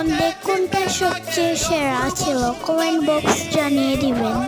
মধ্যে কোনটা সবচেয়ে সেরা ছিল কমেন্ট বক্স জানিয়ে দিবেন।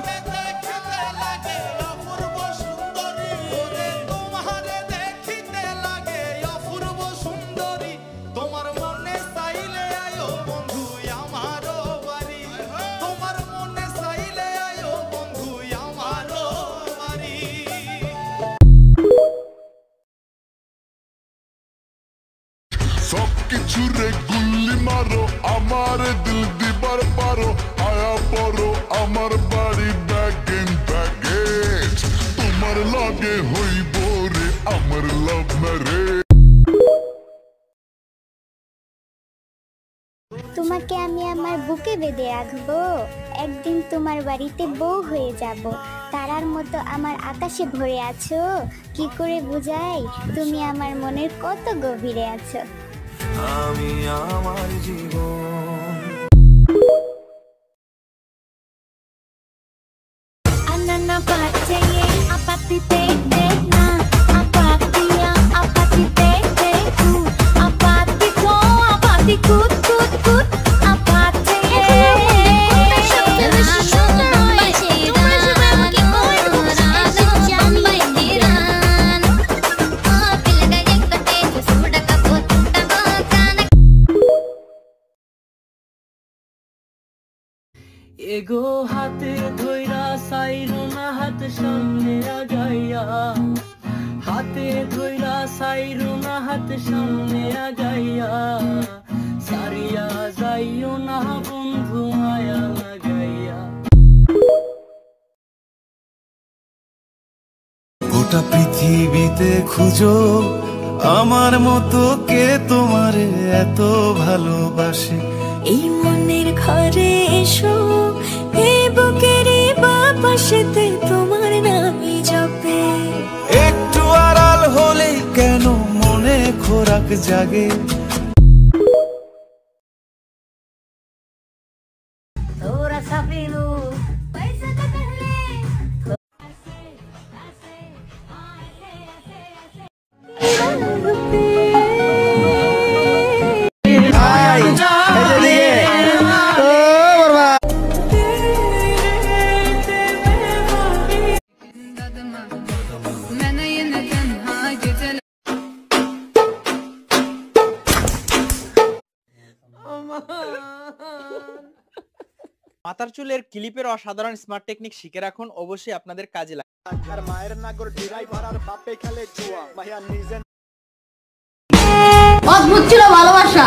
सब किछु रे गुल्ली मारो आमार दिल दीबार पारो आया परो आमार बाड़ी बैक इन बैगेज तुम्हार लागे होइबो रे आमार लव मैरिज। তোমাকে আমি আমার বুকে বেঁধে রাখবো, একদিন তোমার বাড়িতে বউ হয়ে যাব। তারার মতো আমার আকাশে ভরে আছো, কি করে বুঝাই তুমি আমার মনের কত গভীরে আছো। আমি আমার জীবন আনানা পাচ্ছে আপাতিতে দেখনা আপাতিয়া আপাতিতে দেখু আপাতি কো আপাতি কুত কুত কুত আপাতে এগো হাতে ধইরা সাইরো না হাত সামনে আগাইয়া, হাতে ধইরা সাইরো না হাত সামনে আগাইয়া, সারিয়া যাইও না বন্ধু মায়া লাগাইয়া। গোটা পৃথিবীতে খুঁজো আমার মতো কে তোমারে এত ভালোবাসে। এই মনের ঘরে এসো, এই বুকের বাপাশেতে তোমার নামই জপে। একটু আড়াল হলে কেন মনে খোরাক জাগে। তোরা সাপিলু মাথার চুলের ক্লিপের অসাধারণ স্মার্ট টেকনিক শিখে রাখুন, অবশ্যই আপনাদের কাজে লাগবে। আর মায়ের নাগর ড্রাইভার আর বাপে খেলে জুয়া, ভাইয়া নিজে অদ্ভুত ছিল ভালোবাসা।